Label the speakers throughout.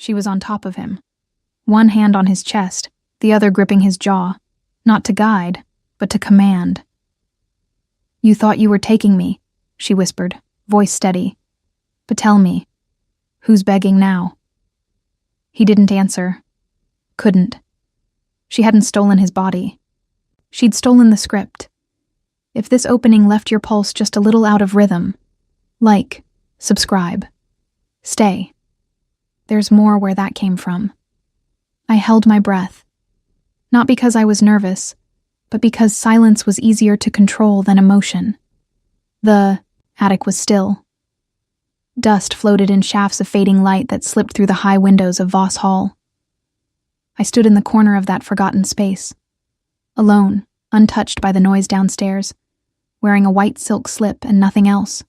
Speaker 1: She was on top of him, one hand on his chest, the other gripping his jaw, not to guide, but to command. "You thought you were taking me," she whispered, voice steady. "But tell me, who's begging now?" He didn't answer. Couldn't. She hadn't stolen his body. She'd stolen the script. If this opening left your pulse just a little out of rhythm, like, subscribe, stay. There's more where that came from. I held my breath. Not because I was nervous, but because silence was easier to control than emotion. The attic was still. Dust floated in shafts of fading light that slipped through the high windows of Voss Hall. I stood in the corner of that forgotten space, alone, untouched by the noise downstairs, wearing a white silk slip and nothing else.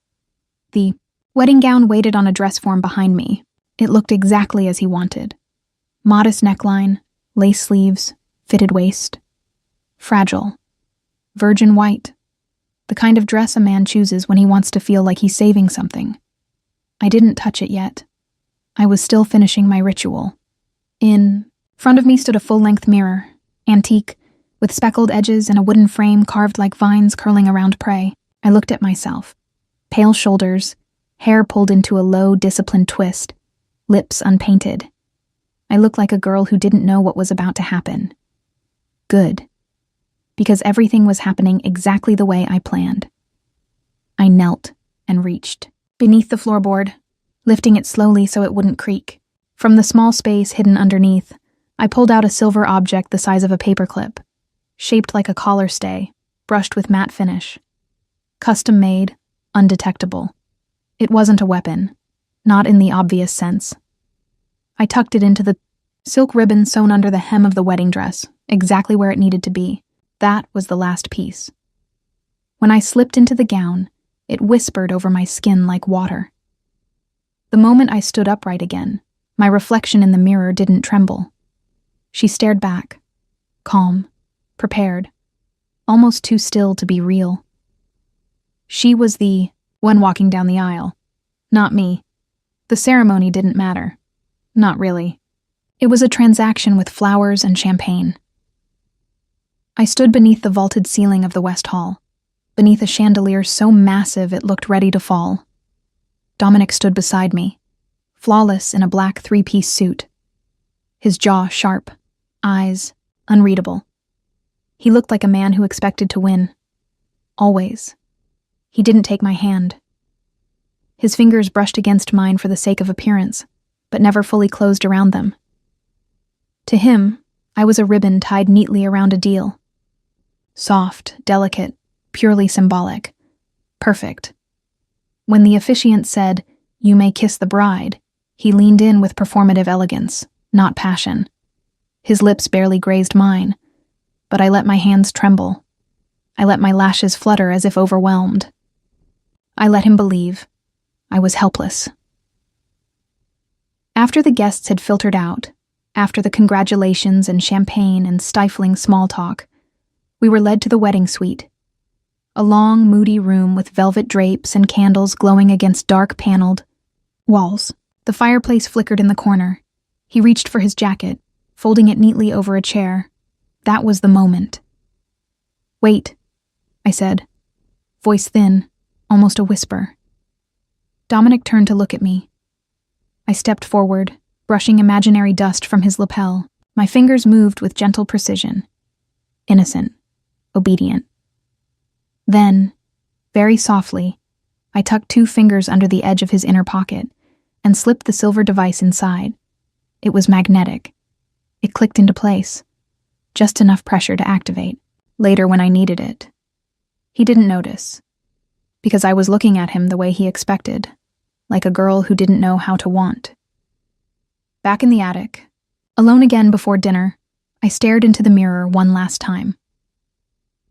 Speaker 1: The wedding gown waited on a dress form behind me. It looked exactly as he wanted. Modest neckline, lace sleeves, fitted waist. Fragile. Virgin white. The kind of dress a man chooses when he wants to feel like he's saving something. I didn't touch it yet. I was still finishing my ritual. In front of me stood a full-length mirror, antique, with speckled edges and a wooden frame carved like vines curling around prey. I looked at myself. Pale shoulders, hair pulled into a low, disciplined twist, lips unpainted. I looked like a girl who didn't know what was about to happen. Good. Because everything was happening exactly the way I planned. I knelt and reached beneath the floorboard, lifting it slowly so it wouldn't creak. From the small space hidden underneath, I pulled out a silver object the size of a paperclip, shaped like a collar stay, brushed with matte finish. Custom-made, undetectable. It wasn't a weapon, not in the obvious sense. I tucked it into the silk ribbon sewn under the hem of the wedding dress, exactly where it needed to be. That was the last piece. When I slipped into the gown, it whispered over my skin like water. The moment I stood upright again, my reflection in the mirror didn't tremble. She stared back, calm, prepared, almost too still to be real. She was the one walking down the aisle, not me. The ceremony didn't matter. Not really. It was a transaction with flowers and champagne. I stood beneath the vaulted ceiling of the West Hall, beneath a chandelier so massive it looked ready to fall. Dominic stood beside me, flawless in a black three-piece suit. His jaw sharp, eyes unreadable. He looked like a man who expected to win. Always. He didn't take my hand. His fingers brushed against mine for the sake of appearance, but never fully closed around them. To him, I was a ribbon tied neatly around a deal. Soft, delicate, purely symbolic. Perfect. When the officiant said, "You may kiss the bride," he leaned in with performative elegance, not passion. His lips barely grazed mine, but I let my hands tremble. I let my lashes flutter as if overwhelmed. I let him believe I was helpless. After the guests had filtered out, after the congratulations and champagne and stifling small talk, we were led to the wedding suite. A long, moody room with velvet drapes and candles glowing against dark paneled walls. The fireplace flickered in the corner. He reached for his jacket, folding it neatly over a chair. That was the moment. "Wait," I said, voice thin, almost a whisper. Dominic turned to look at me. I stepped forward, brushing imaginary dust from his lapel. My fingers moved with gentle precision. Innocent, obedient. Then, very softly, I tucked 2 fingers under the edge of his inner pocket and slipped the silver device inside. It was magnetic. It clicked into place. Just enough pressure to activate. Later when I needed it. He didn't notice. Because I was looking at him the way he expected. Like a girl who didn't know how to want. Back in the attic, alone again before dinner, I stared into the mirror one last time.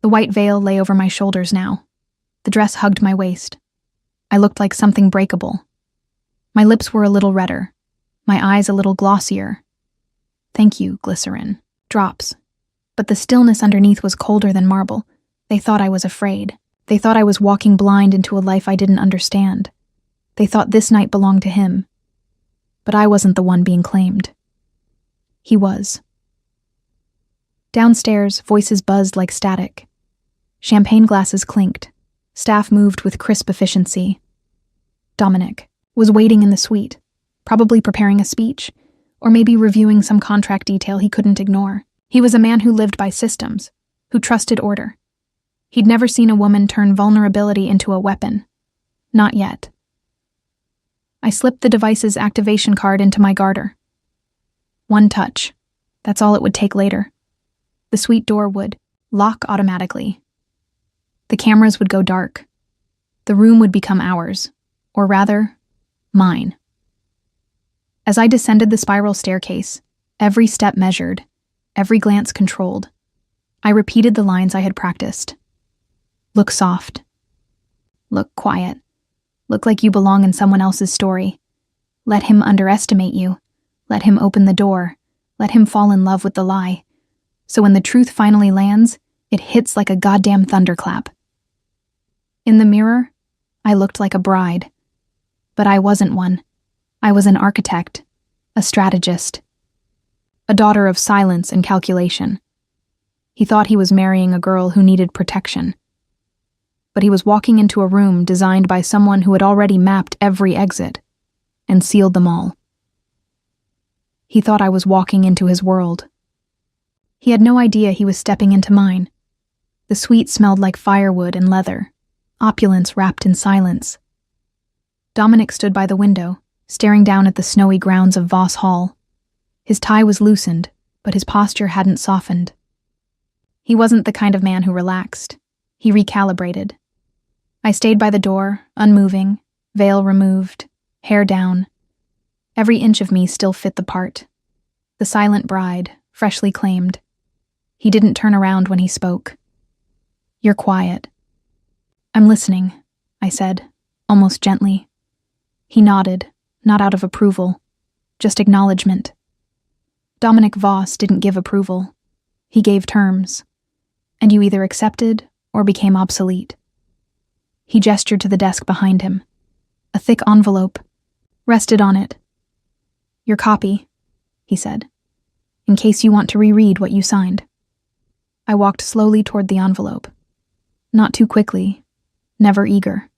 Speaker 1: The white veil lay over my shoulders now. The dress hugged my waist. I looked like something breakable. My lips were a little redder. My eyes a little glossier. Thank you, glycerin. Drops. But the stillness underneath was colder than marble. They thought I was afraid. They thought I was walking blind into a life I didn't understand. They thought this night belonged to him. But but I wasn't the one being claimed. He was. Downstairs, voices buzzed like static. Champagne glasses clinked. Staff moved with crisp efficiency. Dominic was waiting in the suite, probably preparing a speech, or maybe reviewing some contract detail he couldn't ignore. He was a man who lived by systems, who trusted order. He'd never seen a woman turn vulnerability into a weapon. Not yet. I slipped the device's activation card into my garter. One touch. That's all it would take later. The suite door would lock automatically. The cameras would go dark. The room would become ours, or rather, mine. As I descended the spiral staircase, every step measured, every glance controlled, I repeated the lines I had practiced. Look soft. Look quiet. Look like you belong in someone else's story. Let him underestimate you. Let him open the door. Let him fall in love with the lie. So when the truth finally lands, it hits like a goddamn thunderclap. In the mirror, I looked like a bride. But I wasn't one. I was an architect, a strategist, a daughter of silence and calculation. He thought he was marrying a girl who needed protection. But he was walking into a room designed by someone who had already mapped every exit and sealed them all. He thought I was walking into his world. He had no idea he was stepping into mine. The suite smelled like firewood and leather, opulence wrapped in silence. Dominic stood by the window, staring down at the snowy grounds of Voss Hall. His tie was loosened, but his posture hadn't softened. He wasn't the kind of man who relaxed. He recalibrated. I stayed by the door, unmoving, veil removed, hair down. Every inch of me still fit the part. The silent bride, freshly claimed. He didn't turn around when he spoke. "You're quiet." "I'm listening," I said, almost gently. He nodded, not out of approval, just acknowledgement. Dominic Voss didn't give approval. He gave terms. And you either accepted or became obsolete. He gestured to the desk behind him. A thick envelope rested on it. "Your copy," he said, "in case you want to reread what you signed." I walked slowly toward the envelope. Not too quickly, never eager.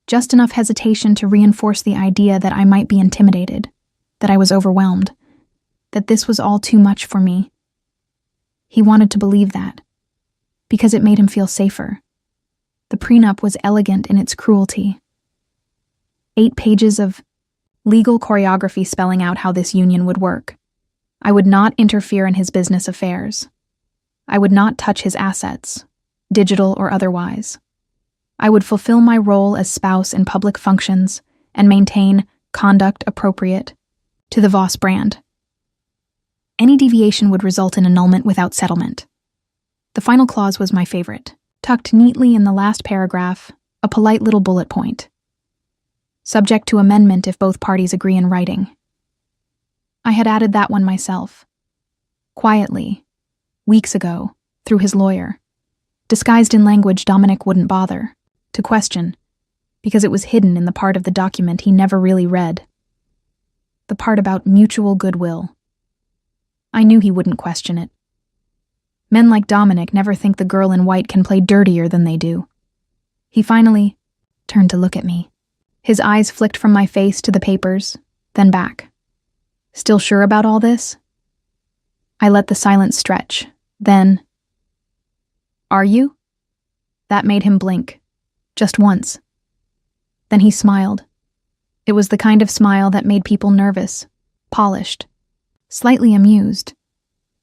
Speaker 1: Just enough hesitation to reinforce the idea that I might be intimidated, that I was overwhelmed, that this was all too much for me. He wanted to believe that, because it made him feel safer. The prenup was elegant in its cruelty. 8 pages of legal choreography spelling out how this union would work. I would not interfere in his business affairs. I would not touch his assets, digital or otherwise. I would fulfill my role as spouse in public functions and maintain conduct appropriate to the Voss brand. Any deviation would result in annulment without settlement. The final clause was my favorite. Tucked neatly in the last paragraph, a polite little bullet point. Subject to amendment if both parties agree in writing. I had added that one myself. Quietly, weeks ago, through his lawyer. Disguised in language Dominic wouldn't bother to question, because it was hidden in the part of the document he never really read. The part about mutual goodwill. I knew he wouldn't question it. Men like Dominic never think the girl in white can play dirtier than they do. He finally turned to look at me. His eyes flicked from my face to the papers, then back. "Still sure about all this?" I let the silence stretch, then, "Are you?" That made him blink. Just once. Then he smiled. It was the kind of smile that made people nervous, polished, slightly amused,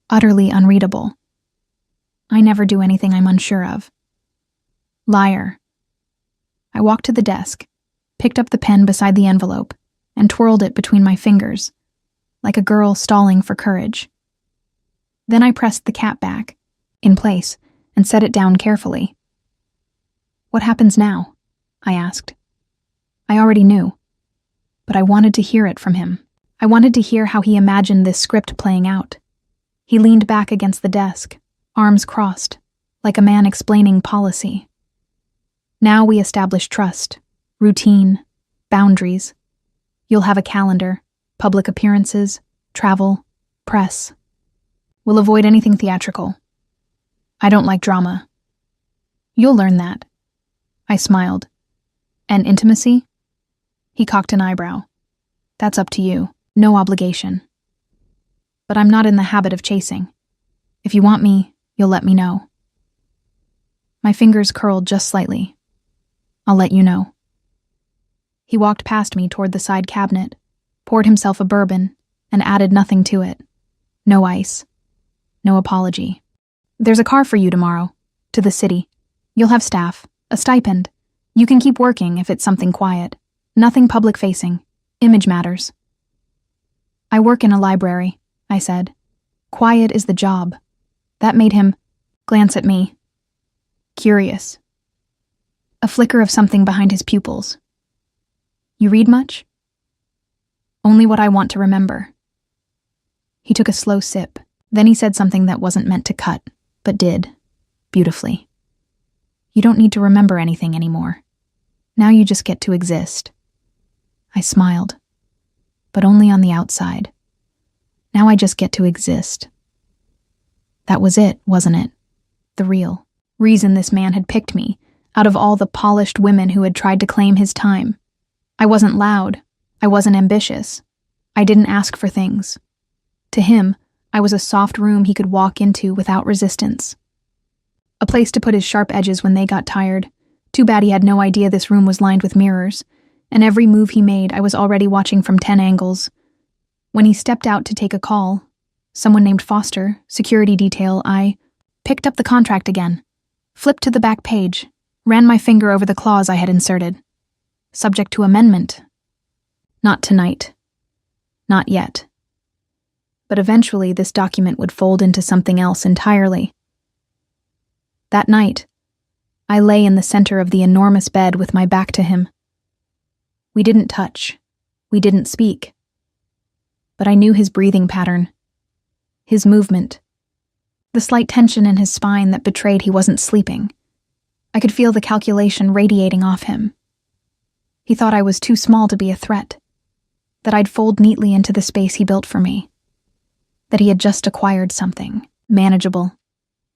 Speaker 1: utterly unreadable. I never do anything I'm unsure of. Liar. I walked to the desk, picked up the pen beside the envelope, and twirled it between my fingers, like a girl stalling for courage. Then I pressed the cap back, in place, and set it down carefully. "What happens now?" I asked. I already knew, but I wanted to hear it from him. I wanted to hear how he imagined this script playing out. He leaned back against the desk, arms crossed, like a man explaining policy. "Now we establish trust, routine, boundaries. You'll have a calendar, Public appearances, travel, press. We'll avoid anything theatrical. I don't like drama. You'll learn that. I smiled. And intimacy? He cocked an eyebrow. That's up to you. No obligation. But I'm not in the habit of chasing. If you want me, you'll let me know. My fingers curled just slightly. I'll let you know. He walked past me toward the side cabinet, poured himself a bourbon, and added nothing to it. No ice. No apology. There's a car for you tomorrow. To the city. You'll have staff. A stipend. You can keep working if it's something quiet. Nothing public-facing. Image matters. I work in a library, I said. Quiet is the job. That made him glance at me. Curious. A flicker of something behind his pupils. You read much? Only what I want to remember. He took a slow sip. Then he said something that wasn't meant to cut, but did, beautifully. You don't need to remember anything anymore. Now you just get to exist. I smiled, but only on the outside. Now I just get to exist. That was it, wasn't it? The real reason this man had picked me, out of all the polished women who had tried to claim his time. I wasn't loud. I wasn't ambitious. I didn't ask for things. To him, I was a soft room he could walk into without resistance. A place to put his sharp edges when they got tired. Too bad he had no idea this room was lined with mirrors, and every move he made I was already watching from 10 angles. When he stepped out to take a call, someone named Foster, security detail, I picked up the contract again, flipped to the back page, ran my finger over the clause I had inserted. Subject to amendment. Not tonight. Not yet. But eventually this document would fold into something else entirely. That night, I lay in the center of the enormous bed with my back to him. We didn't touch. We didn't speak. But I knew his breathing pattern, his movement, the slight tension in his spine that betrayed he wasn't sleeping. I could feel the calculation radiating off him. He thought I was too small to be a threat, that I'd fold neatly into the space he built for me, that he had just acquired something, manageable.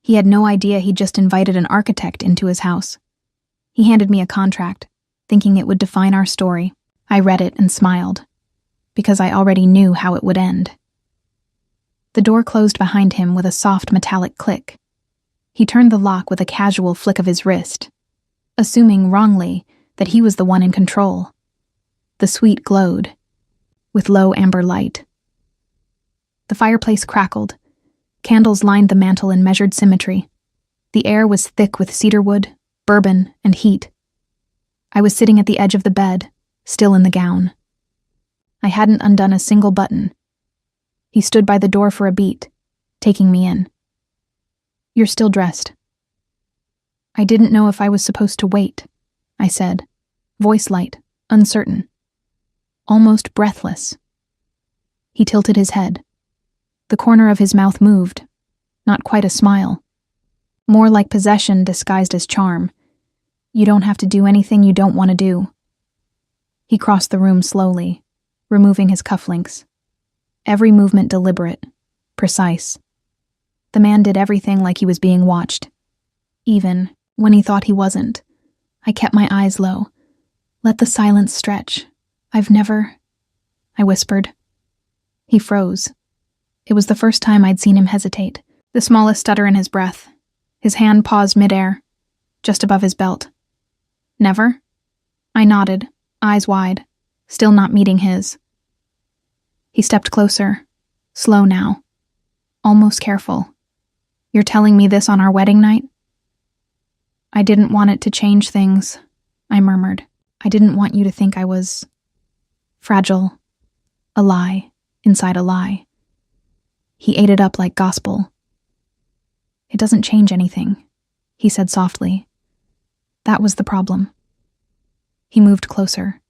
Speaker 1: He had no idea he'd just invited an architect into his house. He handed me a contract, thinking it would define our story. I read it and smiled, because I already knew how it would end. The door closed behind him with a soft metallic click. He turned the lock with a casual flick of his wrist, assuming wrongly that he was the one in control. The suite glowed, with low amber light. The fireplace crackled. Candles lined the mantel in measured symmetry. The air was thick with cedarwood, bourbon, and heat. I was sitting at the edge of the bed, still in the gown. I hadn't undone a single button. He stood by the door for a beat, taking me in. You're still dressed. I didn't know if I was supposed to wait, I said, voice light, uncertain, almost breathless. He tilted his head. The corner of his mouth moved, not quite a smile. More like possession disguised as charm. You don't have to do anything you don't want to do. He crossed the room slowly, removing his cufflinks. Every movement deliberate, precise. The man did everything like he was being watched. Even when he thought he wasn't. I kept my eyes low. Let the silence stretch. I whispered. He froze. It was the first time I'd seen him hesitate, the smallest stutter in his breath. His hand paused midair, just above his belt. Never? I nodded, eyes wide, still not meeting his. He stepped closer, slow now, almost careful. You're telling me this on our wedding night? I didn't want it to change things, I murmured. I didn't want you to think I was fragile, a lie inside a lie. He ate it up like gospel. It doesn't change anything, he said softly. That was the problem. He moved closer.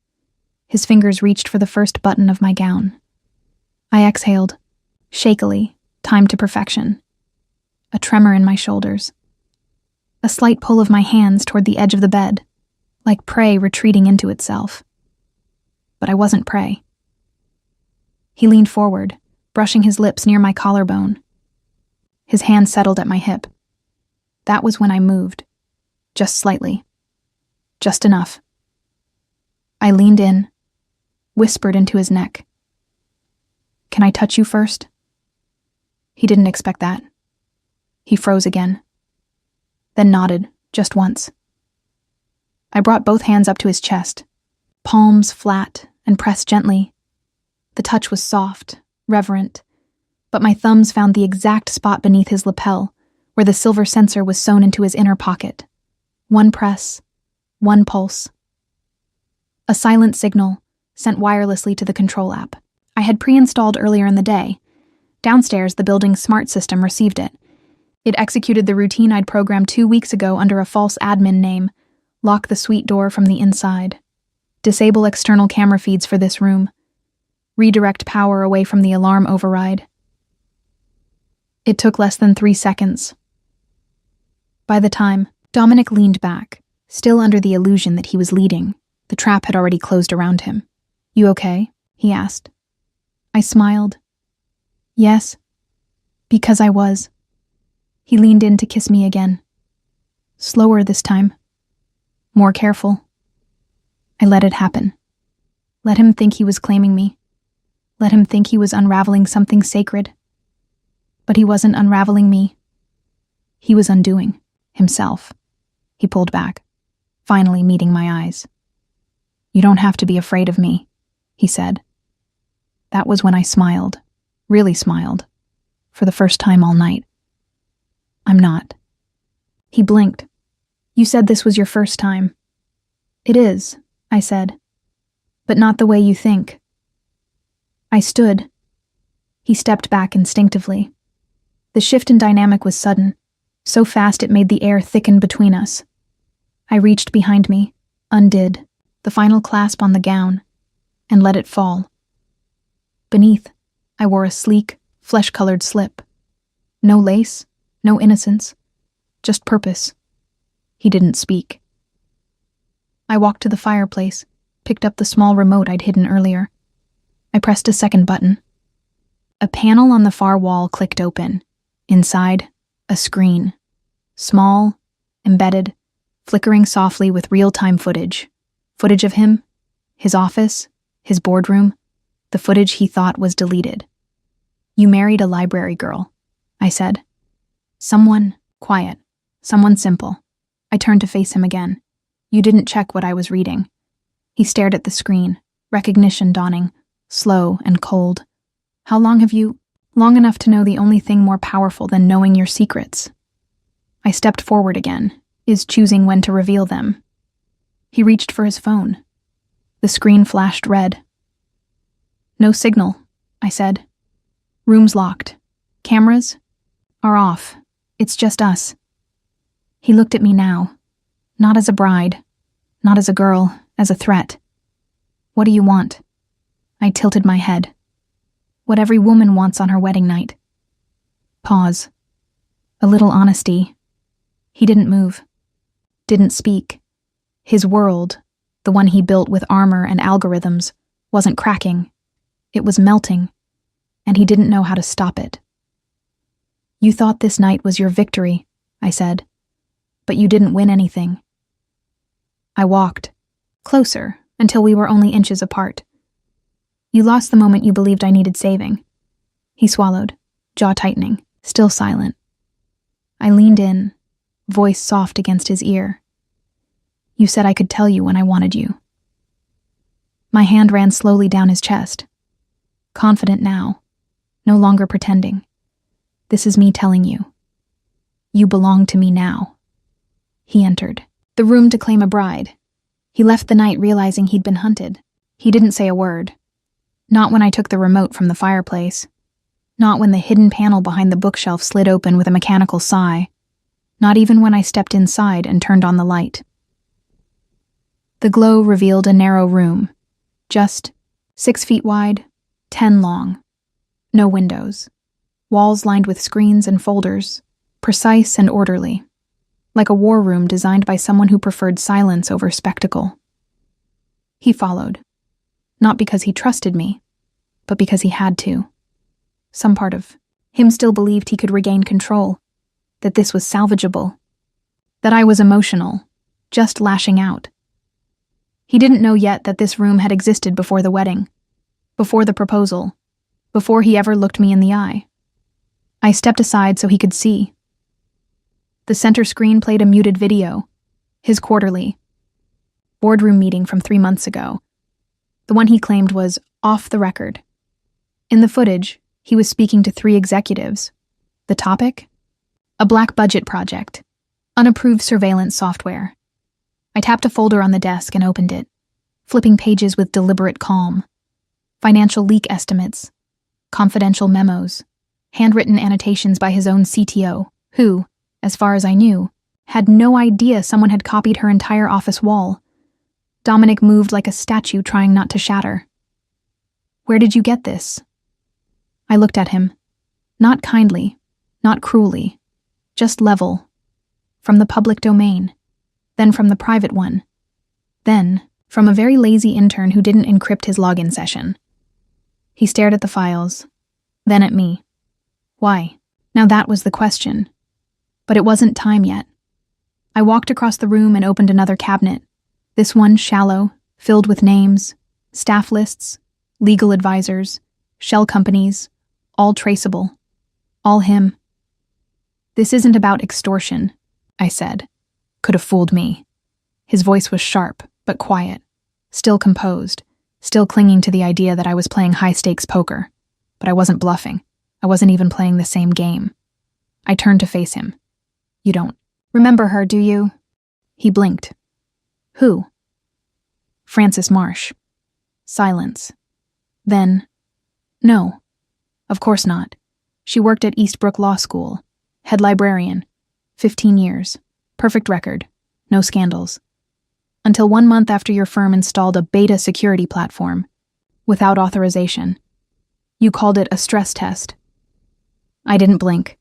Speaker 1: His fingers reached for the first button of my gown. I exhaled, shakily, timed to perfection. A tremor in my shoulders. A slight pull of my hands toward the edge of the bed, like prey retreating into itself. But I wasn't prey. He leaned forward, brushing his lips near my collarbone. His hand settled at my hip. That was when I moved. Just slightly. Just enough. I leaned in, whispered into his neck. "Can I touch you first?" He didn't expect that. He froze again, then nodded, just once. I brought both hands up to his chest, palms flat and pressed gently. The touch was soft, reverent, but my thumbs found the exact spot beneath his lapel, where the silver sensor was sewn into his inner pocket. One press, one pulse. A silent signal, sent wirelessly to the control app. I had pre-installed earlier in the day. Downstairs, the building's smart system received it. It executed the routine I'd programmed 2 weeks ago under a false admin name: lock the suite door from the inside, disable external camera feeds for this room, redirect power away from the alarm override. It took less than 3 seconds. By the time Dominic leaned back, still under the illusion that he was leading, the trap had already closed around him. "You okay?" he asked. I smiled. "Yes, because I was." He leaned in to kiss me again. Slower this time. More careful. I let it happen. Let him think he was claiming me. Let him think he was unraveling something sacred. But he wasn't unraveling me. He was undoing himself. He pulled back, finally meeting my eyes. "You don't have to be afraid of me," he said. That was when I smiled, really smiled, for the first time all night. "I'm not." He blinked. "You said this was your first time." "It is," I said, "but not the way you think." I stood. He stepped back instinctively. The shift in dynamic was sudden, so fast it made the air thicken between us. I reached behind me, undid the final clasp on the gown, and let it fall. Beneath, I wore a sleek, flesh-colored slip. No lace, no innocence, just purpose. He didn't speak. I walked to the fireplace, picked up the small remote I'd hidden earlier. I pressed a second button. A panel on the far wall clicked open. Inside, a screen. Small, embedded, flickering softly with real-time footage. Footage of him, his office, his boardroom, the footage he thought was deleted. "You married a library girl," I said. "Someone quiet, someone simple." I turned to face him again. "You didn't check what I was reading." He stared at the screen, recognition dawning, slow and cold. "How long have you—" "Long enough to know the only thing more powerful than knowing your secrets." I stepped forward again, is choosing when to reveal them. He reached for his phone. The screen flashed red. "No signal," I said. "Room's locked. Cameras are off. It's just us." He looked at me now, not as a bride, not as a girl, as a threat. "What do you want?" I tilted my head. "What every woman wants on her wedding night." Pause. A little honesty. He didn't move. Didn't speak. His world, the one he built with armor and algorithms, wasn't cracking. It was melting, and he didn't know how to stop it. "You thought this night was your victory," I said, "but you didn't win anything." I walked, closer, until we were only inches apart. "You lost the moment you believed I needed saving." He swallowed, jaw tightening, still silent. I leaned in, voice soft against his ear. "You said I could tell you when I wanted you." My hand ran slowly down his chest. Confident now, no longer pretending. "This is me telling you. You belong to me now." He entered the room to claim a bride. He left the night realizing he'd been hunted. He didn't say a word. Not when I took the remote from the fireplace. Not when the hidden panel behind the bookshelf slid open with a mechanical sigh. Not even when I stepped inside and turned on the light. The glow revealed a narrow room, just 6 feet wide, 10 long. No windows. Walls lined with screens and folders, precise and orderly, like a war room designed by someone who preferred silence over spectacle. He followed, not because he trusted me, but because he had to. Some part of him still believed he could regain control, that this was salvageable, that I was emotional, just lashing out. He didn't know yet that this room had existed before the wedding, before the proposal, before he ever looked me in the eye. I stepped aside so he could see. The center screen played a muted video, his quarterly boardroom meeting from 3 months ago. The one he claimed was off the record. In the footage, he was speaking to 3 executives. The topic? A black budget project. Unapproved surveillance software. I tapped a folder on the desk and opened it, flipping pages with deliberate calm. Financial leak estimates, confidential memos, handwritten annotations by his own CTO, who, as far as I knew, had no idea someone had copied her entire office wall. Dominic moved like a statue trying not to shatter. "Where did you get this?" I looked at him. Not kindly, not cruelly, just level. From the public domain, then from the private one, then from a very lazy intern who didn't encrypt his login session. He stared at the files, then at me. Why? Now that was the question. But it wasn't time yet. I walked across the room and opened another cabinet, this one shallow, filled with names, staff lists, legal advisors, shell companies, all traceable, all him. "This isn't about extortion," I said. Could have fooled me. His voice was sharp, but quiet, still composed, still clinging to the idea that I was playing high-stakes poker. But I wasn't bluffing. I wasn't even playing the same game. I turned to face him. "You don't remember her, do you?" He blinked. "Who?" "Frances Marsh." Silence. Then, "No, of course not. She worked at Eastbrook Law School, head librarian, 15 years, perfect record, no scandals. Until 1 month after your firm installed a beta security platform, without authorization. You called it a stress test." I didn't blink.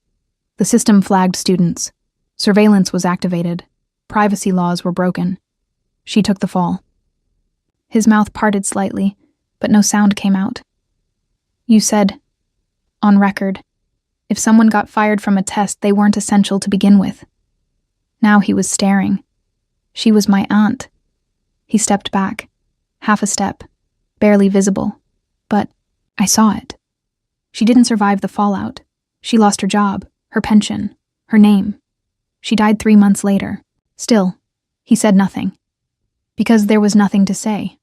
Speaker 1: The system flagged students. Surveillance was activated. Privacy laws were broken. She took the fall. His mouth parted slightly, but no sound came out. "You said, on record, if someone got fired from a test, they weren't essential to begin with." Now he was staring. She was my aunt. He stepped back, half a step, barely visible. But I saw it. She didn't survive the fallout. She lost her job, her pension, her name. She died 3 months later. Still, he said nothing. Because there was nothing to say.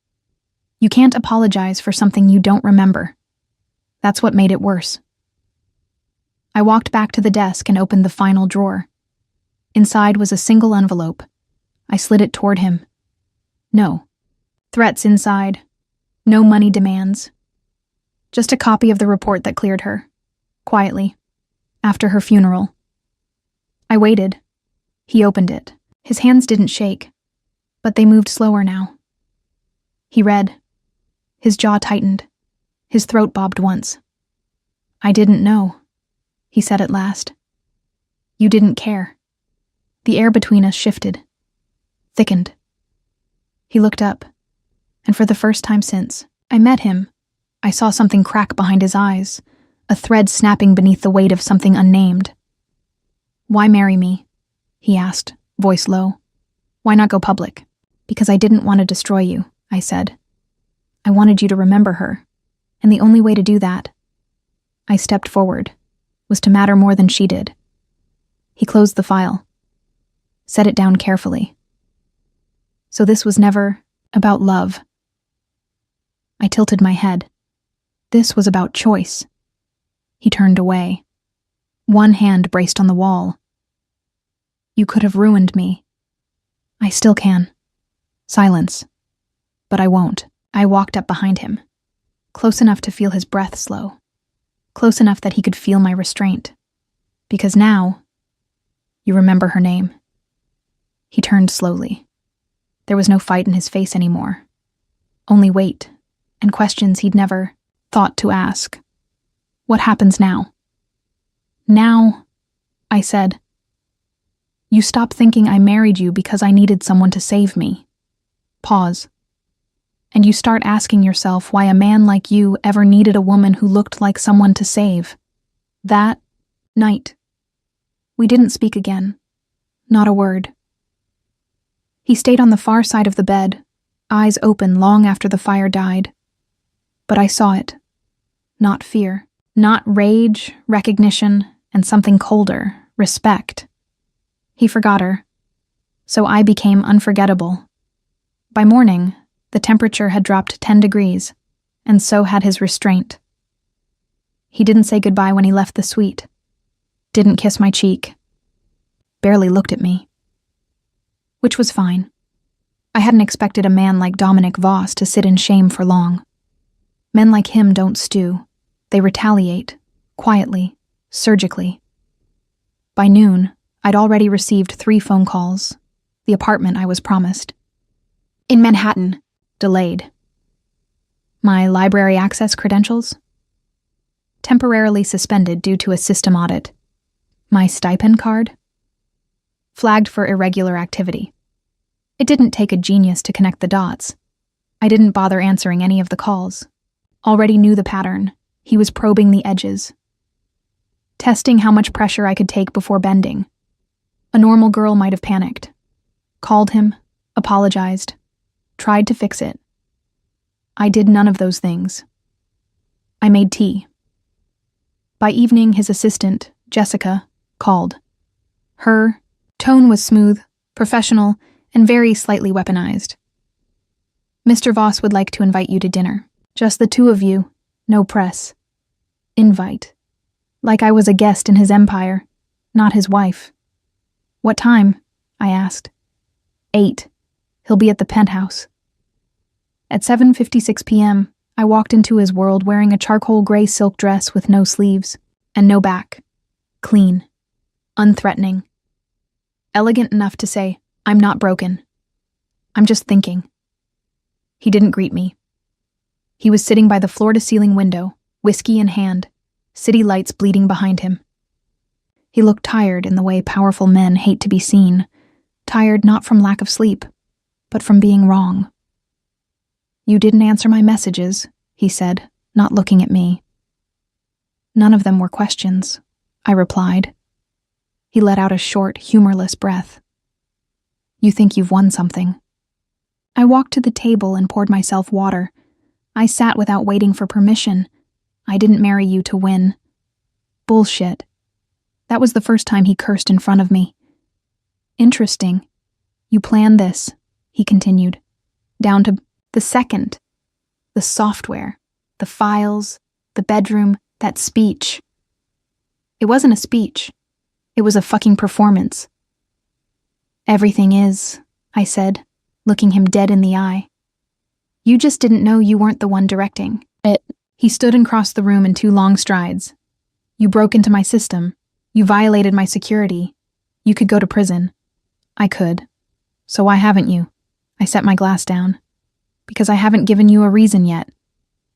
Speaker 1: You can't apologize for something you don't remember. That's what made it worse. I walked back to the desk and opened the final drawer. Inside was a single envelope. I slid it toward him. No threats inside. No money demands. Just a copy of the report that cleared her. Quietly. After her funeral. I waited. He opened it. His hands didn't shake, but they moved slower now. He read. His jaw tightened. His throat bobbed once. "I didn't know," he said at last. "You didn't care." The air between us shifted. Thickened. He looked up, and for the first time since I met him, I saw something crack behind his eyes, a thread snapping beneath the weight of something unnamed. "Why marry me?" he asked, voice low. "Why not go public?" "Because I didn't want to destroy you," I said. "I wanted you to remember her, and the only way to do that," I stepped forward, "was to matter more than she did." He closed the file, set it down carefully. So this was never about love. I tilted my head. This was about choice. He turned away. One hand braced on the wall. "You could have ruined me." "I still can." Silence. "But I won't." I walked up behind him, close enough to feel his breath slow, close enough that he could feel my restraint. Because now, "You remember her name." He turned slowly. There was no fight in his face anymore. Only weight, and questions he'd never thought to ask. "What happens now?" "Now," I said, "you stop thinking I married you because I needed someone to save me." Pause. And you start asking yourself why a man like you ever needed a woman who looked like someone to save. That night, we didn't speak again. Not a word. He stayed on the far side of the bed, eyes open long after the fire died. But I saw it. Not fear. Not rage, recognition, and something colder, respect. He forgot her. So I became unforgettable. By morning, the temperature had dropped 10 degrees, and so had his restraint. He didn't say goodbye when he left the suite. Didn't kiss my cheek. Barely looked at me. Which was fine. I hadn't expected a man like Dominic Voss to sit in shame for long. Men like him don't stew. They retaliate, quietly, surgically. By noon, I'd already received 3 phone calls. The apartment I was promised. In Manhattan. Delayed. My library access credentials? Temporarily suspended due to a system audit. My stipend card? Flagged for irregular activity. It didn't take a genius to connect the dots. I didn't bother answering any of the calls. Already knew the pattern. He was probing the edges. Testing how much pressure I could take before bending. A normal girl might have panicked. Called him, apologized, tried to fix it. I did none of those things. I made tea. By evening, his assistant, Jessica, called. Her tone was smooth, professional, and very slightly weaponized. Mr. Voss would like to invite you to dinner. Just the 2 of you, no press. Invite. Like I was a guest in his empire, not his wife. What time? I asked. 8. He'll be at the penthouse. At 7:56 p.m., I walked into his world wearing a charcoal gray silk dress with no sleeves and no back. Clean. Unthreatening. Elegant enough to say, I'm not broken. I'm just thinking. He didn't greet me. He was sitting by the floor-to-ceiling window, whiskey in hand, city lights bleeding behind him. He looked tired in the way powerful men hate to be seen, tired not from lack of sleep, but from being wrong. You didn't answer my messages, he said, not looking at me. None of them were questions, I replied. He let out a short, humorless breath. You think you've won something. I walked to the table and poured myself water. I sat without waiting for permission. I didn't marry you to win. Bullshit. That was the first time he cursed in front of me. Interesting. You planned this, he continued, down to the second. The software, the files, the bedroom, that speech. It wasn't a speech. It was a fucking performance. Everything is, I said, looking him dead in the eye. You just didn't know you weren't the one directing it. He stood and crossed the room in 2 long strides. You broke into my system. You violated my security. You could go to prison. I could. So why haven't you? I set my glass down. Because I haven't given you a reason yet.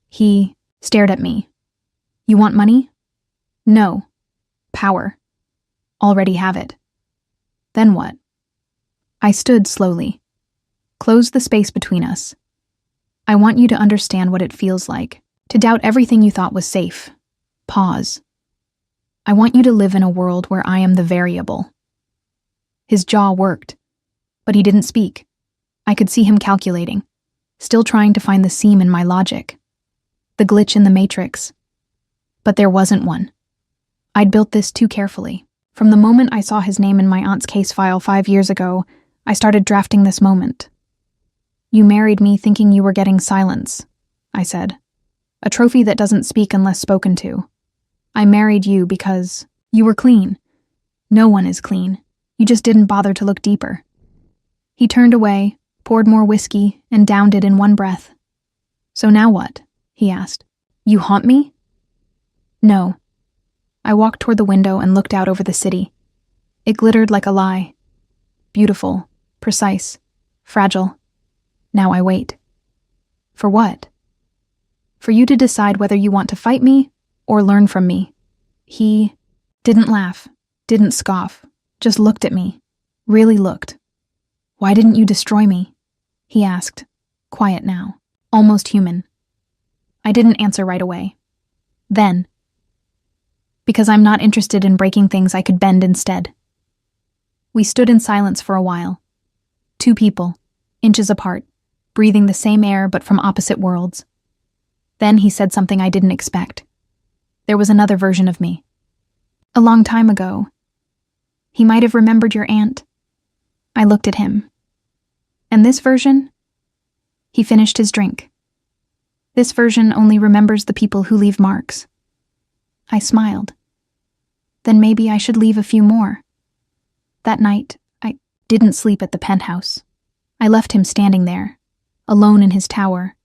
Speaker 1: He stared at me. You want money? No. Power. Already have it. Then what? I stood slowly. Closed the space between us. I want you to understand what it feels like, to doubt everything you thought was safe. Pause. I want you to live in a world where I am the variable. His jaw worked, but he didn't speak. I could see him calculating, still trying to find the seam in my logic, the glitch in the matrix. But there wasn't one. I'd built this too carefully. From the moment I saw his name in my aunt's case file 5 years ago, I started drafting this moment. You married me thinking you were getting silence, I said. A trophy that doesn't speak unless spoken to. I married you because you were clean. No one is clean. You just didn't bother to look deeper. He turned away, poured more whiskey, and downed it in one breath. So now what? He asked. You haunt me? No. I walked toward the window and looked out over the city. It glittered like a lie. Beautiful, precise, fragile. Now I wait. For what? For you to decide whether you want to fight me or learn from me. He didn't laugh, didn't scoff, just looked at me. Really looked. Why didn't you destroy me? He asked, quiet now. almost human. I didn't answer right away. Then, because I'm not interested in breaking things I could bend instead. We stood in silence for a while. Two people, inches apart, breathing the same air but from opposite worlds. Then he said something I didn't expect. There was another version of me. A long time ago. He might have remembered your aunt. I looked at him. And this version? He finished his drink. This version only remembers the people who leave marks. I smiled. Then maybe I should leave a few more. That night, I didn't sleep at the penthouse. I left him standing there, alone in his tower,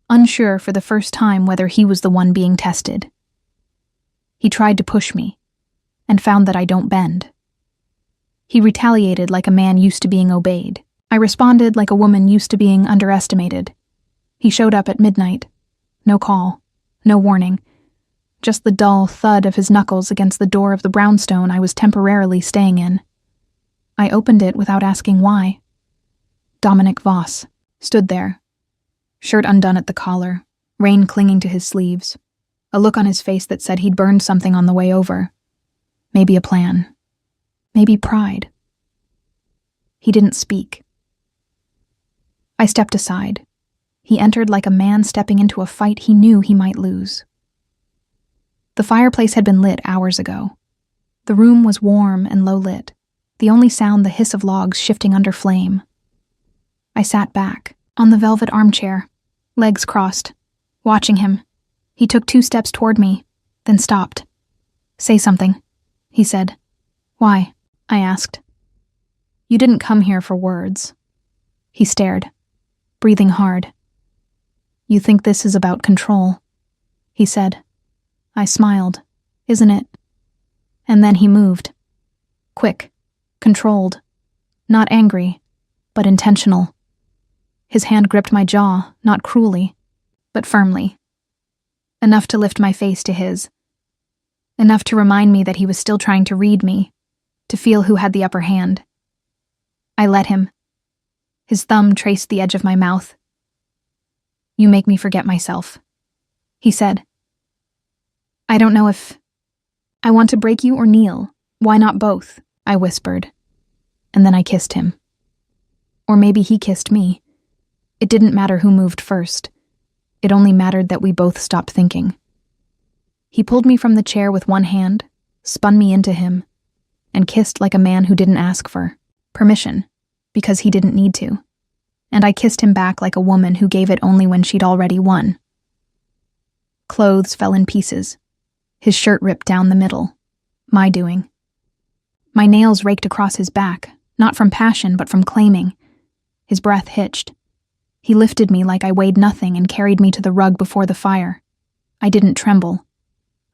Speaker 1: unsure for the first time whether he was the one being tested. He tried to push me, and found that I don't bend. He retaliated like a man used to being obeyed. I responded like a woman used to being underestimated. He showed up at midnight. No call, no warning. Just the dull thud of his knuckles against the door of the brownstone I was temporarily staying in. I opened it without asking why. Dominic Voss stood there, shirt undone at the collar, rain clinging to his sleeves, a look on his face that said he'd burned something on the way over. Maybe a plan. Maybe pride. He didn't speak. I stepped aside. He entered like a man stepping into a fight he knew he might lose. The fireplace had been lit hours ago. The room was warm and low-lit, the only sound the hiss of logs shifting under flame. I sat back, on the velvet armchair, legs crossed, watching him. He took 2 steps toward me, then stopped. "Say something," he said. "Why?" I asked. "You didn't come here for words." He stared, breathing hard. "You think this is about control," he said. I smiled. "Isn't it?" And then he moved. Quick, controlled, not angry, but intentional. His hand gripped my jaw, not cruelly, but firmly. Enough to lift my face to his. Enough to remind me that he was still trying to read me, to feel who had the upper hand. I let him. His thumb traced the edge of my mouth. "You make me forget myself," he said. "I don't know if I want to break you or kneel. Why not both?" I whispered. And then I kissed him. Or maybe he kissed me. It didn't matter who moved first. It only mattered that we both stopped thinking. He pulled me from the chair with one hand, spun me into him, and kissed like a man who didn't ask for permission, because he didn't need to. And I kissed him back like a woman who gave it only when she'd already won. Clothes fell in pieces. His shirt ripped down the middle. My doing. My nails raked across his back, not from passion but from claiming. His breath hitched. He lifted me like I weighed nothing and carried me to the rug before the fire. I didn't tremble.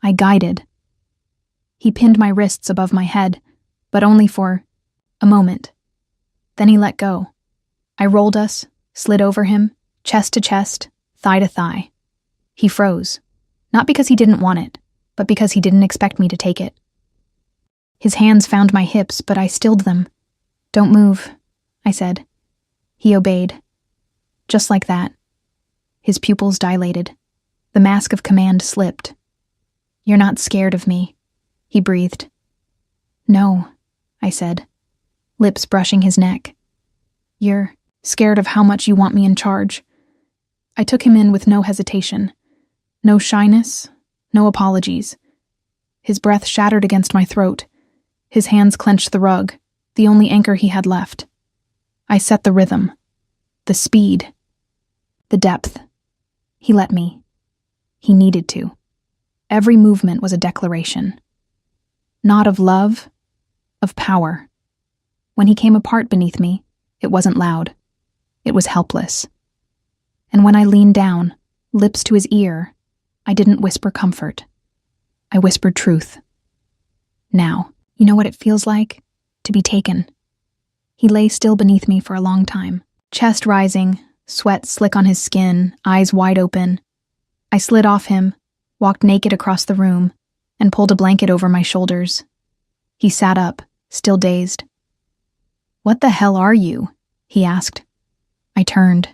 Speaker 1: I guided. He pinned my wrists above my head, but only for a moment. Then he let go. I rolled us, slid over him, chest to chest, thigh to thigh. He froze, not because he didn't want it, but because he didn't expect me to take it. His hands found my hips, but I stilled them. "Don't move," I said. He obeyed. Just like that. His pupils dilated. The mask of command slipped. "You're not scared of me," he breathed. "No," I said, lips brushing his neck. "You're scared of how much you want me in charge." I took him in with no hesitation. No shyness, no apologies. His breath shattered against my throat. His hands clenched the rug, the only anchor he had left. I set the rhythm, the speed, the depth. He let me. He needed to. Every movement was a declaration. Not of love, of power. When he came apart beneath me, it wasn't loud. It was helpless. And when I leaned down, lips to his ear, I didn't whisper comfort. I whispered truth. "Now, you know what it feels like? To be taken." He lay still beneath me for a long time, chest rising, sweat slick on his skin, eyes wide open. I slid off him, walked naked across the room, and pulled a blanket over my shoulders. He sat up, still dazed. "What the hell are you?" he asked. I turned.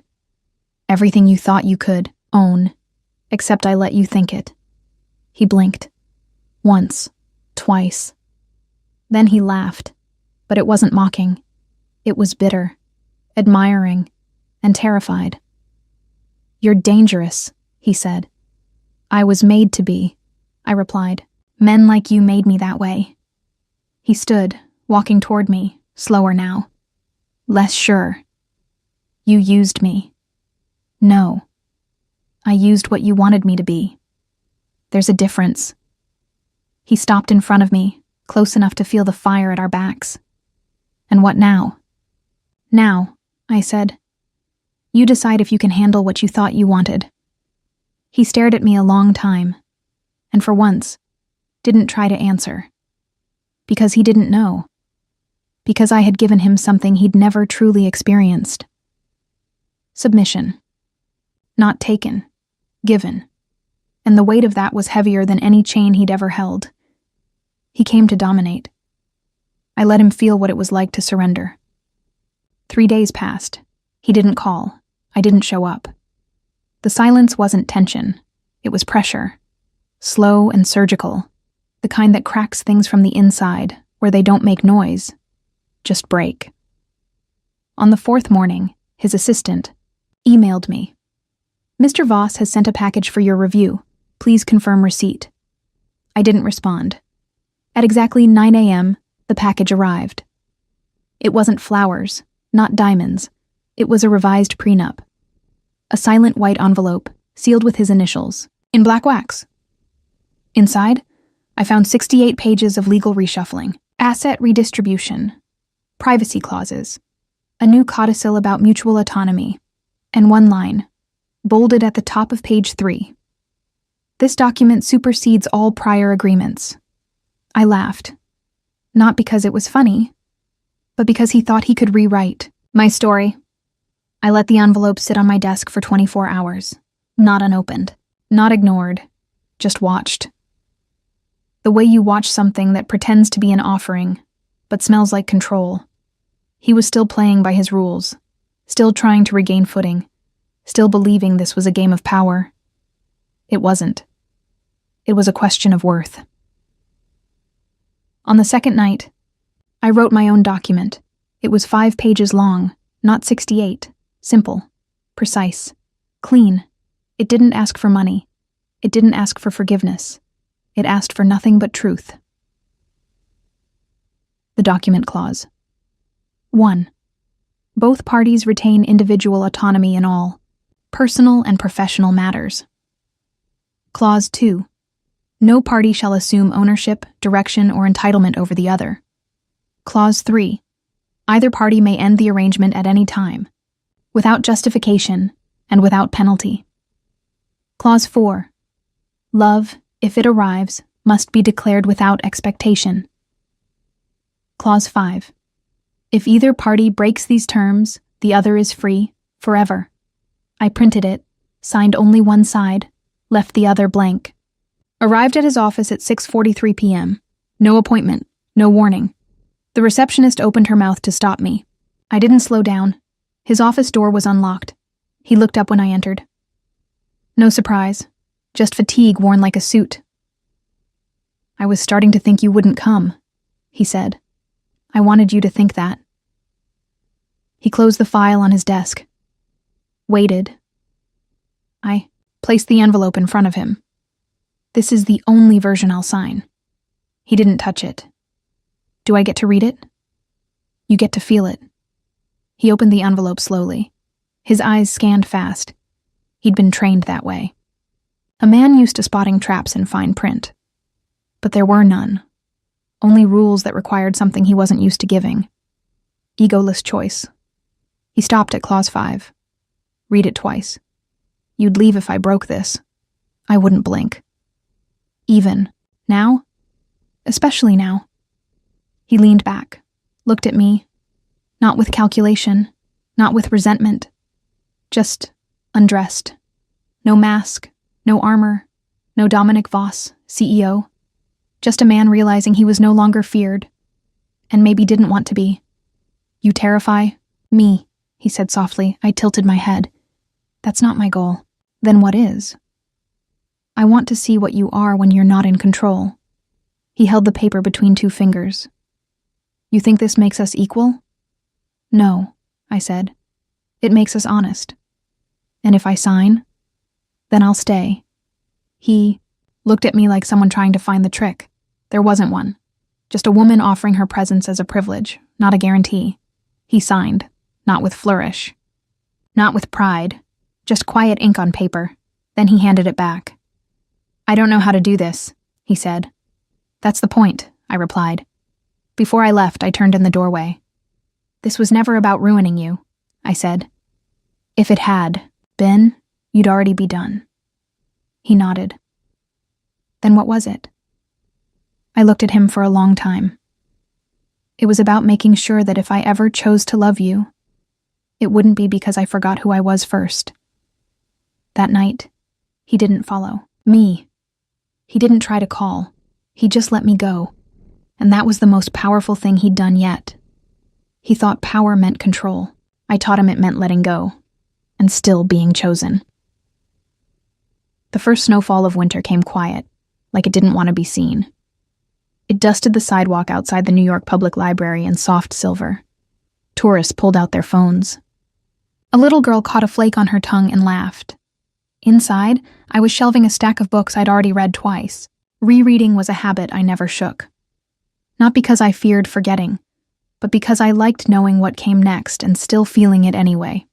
Speaker 1: Everything you thought you could own, except I let you think it. He blinked. Once, twice. Then he laughed, but it wasn't mocking. It was bitter, admiring, and terrified. You're dangerous, he said. I was made to be, I replied. Men like you made me that way. He stood, walking toward me, slower now. Less sure. You used me. No. I used what you wanted me to be. There's a difference. He stopped in front of me, close enough to feel the fire at our backs. And what now? Now, I said. You decide if you can handle what you thought you wanted. He stared at me a long time, and for once, didn't try to answer. Because he didn't know. Because I had given him something he'd never truly experienced. Submission. Not taken. Given. And the weight of that was heavier than any chain he'd ever held. He came to dominate. I let him feel what it was like to surrender. 3 days passed. He didn't call. I didn't show up. The silence wasn't tension. It was pressure. Slow and surgical. The kind that cracks things from the inside, where they don't make noise. Just break. On the 4th morning, his assistant emailed me. Mr. Voss has sent a package for your review. Please confirm receipt. I didn't respond. At exactly 9 a.m., the package arrived. It wasn't flowers, not diamonds. It was a revised prenup. A silent white envelope, sealed with his initials, in black wax. Inside, I found 68 pages of legal reshuffling, asset redistribution, privacy clauses, a new codicil about mutual autonomy, and one line, bolded at the top of page 3. This document supersedes all prior agreements. I laughed. Not because it was funny, but because he thought he could rewrite my story. I let the envelope sit on my desk for 24 hours, not unopened, not ignored, just watched. The way you watch something that pretends to be an offering, but smells like control. He was still playing by his rules, still trying to regain footing, still believing this was a game of power. It wasn't. It was a question of worth. On the second night, I wrote my own document. It was 5 pages long, not 68. Simple, precise, clean. It didn't ask for money. It didn't ask for forgiveness. It asked for nothing but truth. The document clause. 1. Both parties retain individual autonomy in all personal and professional matters. Clause 2. No party shall assume ownership, direction, or entitlement over the other. Clause 3. Either party may end the arrangement at any time, without justification and without penalty. Clause 4. Love, if it arrives, must be declared without expectation. Clause 5. If either party breaks these terms, the other is free, forever. I printed it, signed only one side, left the other blank. Arrived at his office at 6:43 p.m. No appointment, no warning. The receptionist opened her mouth to stop me. I didn't slow down. His office door was unlocked. He looked up when I entered. No surprise, just fatigue worn like a suit. I was starting to think you wouldn't come, he said. I wanted you to think that. He closed the file on his desk. Waited. I placed the envelope in front of him. This is the only version I'll sign. He didn't touch it. Do I get to read it? You get to feel it. He opened the envelope slowly. His eyes scanned fast. He'd been trained that way. A man used to spotting traps in fine print. But there were none. Only rules that required something he wasn't used to giving. Egoless choice. He stopped at clause 5. Read it twice. You'd leave if I broke this. I wouldn't blink. Even. Now? Especially now. He leaned back, looked at me, not with calculation, not with resentment, just undressed. No mask, no armor, no Dominic Voss, CEO. Just a man realizing he was no longer feared, and maybe didn't want to be. You terrify me, he said softly. I tilted my head. That's not my goal. Then what is? I want to see what you are when you're not in control. He held the paper between two fingers. You think this makes us equal? No, I said. It makes us honest. And if I sign, then I'll stay. He looked at me like someone trying to find the trick. There wasn't one. Just a woman offering her presence as a privilege, not a guarantee. He signed, not with flourish. Not with pride, just quiet ink on paper. Then he handed it back. I don't know how to do this, he said. That's the point, I replied. Before I left, I turned in the doorway. This was never about ruining you, I said. If it had been, you'd already be done. He nodded. Then what was it? I looked at him for a long time. It was about making sure that if I ever chose to love you, it wouldn't be because I forgot who I was first. That night, he didn't follow me. He didn't try to call. He just let me go. And that was the most powerful thing he'd done yet. He thought power meant control. I taught him it meant letting go. And still being chosen. The first snowfall of winter came quiet, like it didn't want to be seen. It dusted the sidewalk outside the New York Public Library in soft silver. Tourists pulled out their phones. A little girl caught a flake on her tongue and laughed. Inside, I was shelving a stack of books I'd already read twice. Rereading was a habit I never shook. Not because I feared forgetting, but because I liked knowing what came next and still feeling it anyway.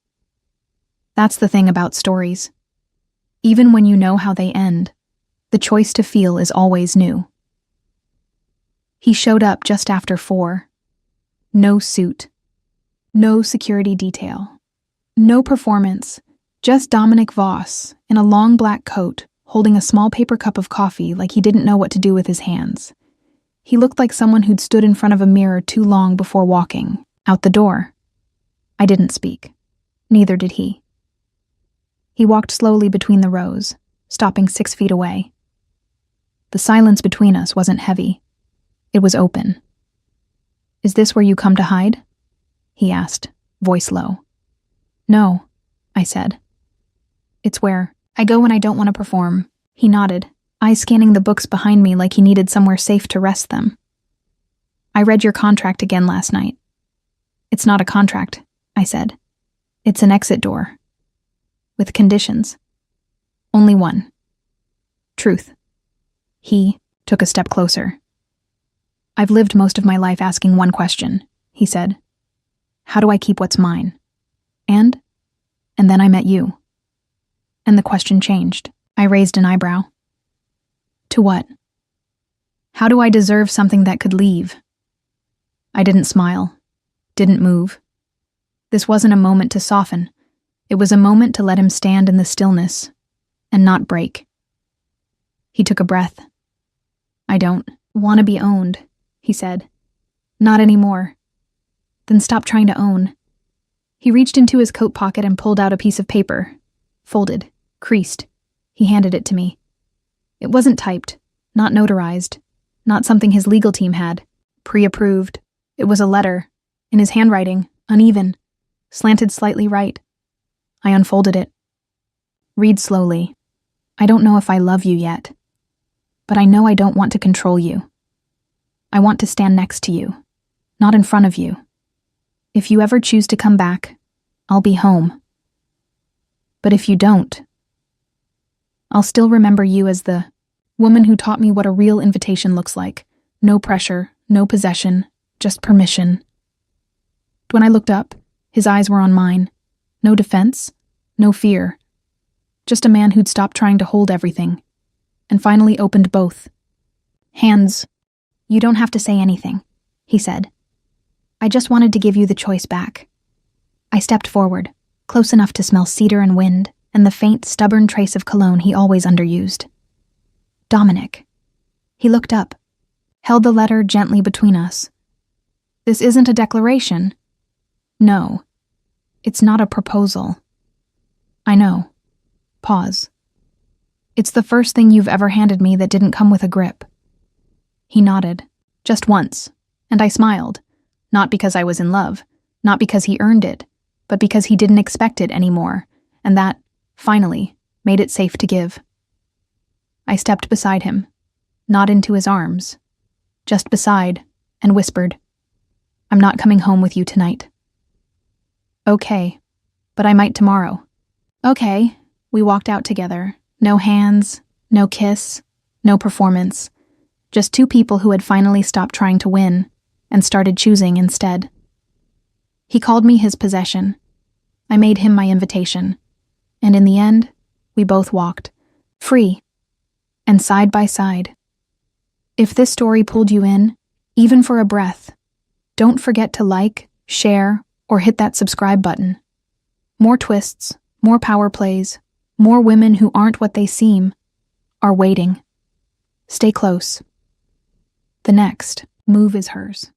Speaker 1: That's the thing about stories. Even when you know how they end, the choice to feel is always new. He showed up just after 4. No suit. No security detail. No performance. Just Dominic Voss, in a long black coat, holding a small paper cup of coffee like he didn't know what to do with his hands. He looked like someone who'd stood in front of a mirror too long before walking out the door. I didn't speak. Neither did he. He walked slowly between the rows, stopping 6 feet away. The silence between us wasn't heavy. It was open. Is this where you come to hide? He asked, voice low. No, I said. It's where I go when I don't want to perform. He nodded, eyes scanning the books behind me like he needed somewhere safe to rest them. I read your contract again last night. It's not a contract, I said. It's an exit door. With conditions. Only one. Truth. He took a step closer. I've lived most of my life asking one question, he said. How do I keep what's mine? And then I met you. And the question changed. I raised an eyebrow. To what? How do I deserve something that could leave? I didn't smile. Didn't move. This wasn't a moment to soften. It was a moment to let him stand in the stillness and not break. He took a breath. I don't want to be owned, he said. Not anymore. Then stop trying to own. He reached into his coat pocket and pulled out a piece of paper. Folded, creased. He handed it to me. It wasn't typed, not notarized, not something his legal team had, pre-approved. It was a letter, in his handwriting, uneven, slanted slightly right. I unfolded it. Read slowly. I don't know if I love you yet, but I know I don't want to control you. I want to stand next to you, not in front of you. If you ever choose to come back, I'll be home. But if you don't, I'll still remember you as the woman who taught me what a real invitation looks like. No pressure, no possession, just permission. When I looked up, his eyes were on mine. No defense, no fear. Just a man who'd stopped trying to hold everything, and finally opened both. Hands. You don't have to say anything, he said. I just wanted to give you the choice back. I stepped forward, close enough to smell cedar and wind, and the faint, stubborn trace of cologne he always underused. Dominic. He looked up, held the letter gently between us. This isn't a declaration. No. It's not a proposal. I know. Pause. It's the first thing you've ever handed me that didn't come with a grip. He nodded, just once, and I smiled, not because I was in love, not because he earned it, but because he didn't expect it anymore, and that finally, made it safe to give. I stepped beside him, not into his arms, just beside, and whispered, "I'm not coming home with you tonight." "Okay, but I might tomorrow." "Okay." We walked out together. No hands, no kiss, no performance. Just two people who had finally stopped trying to win and started choosing instead. He called me his possession. I made him my invitation. And in the end, we both walked, free, and side by side. If this story pulled you in, even for a breath, don't forget to like, share, or hit that subscribe button. More twists, more power plays, more women who aren't what they seem are waiting. Stay close. The next move is hers.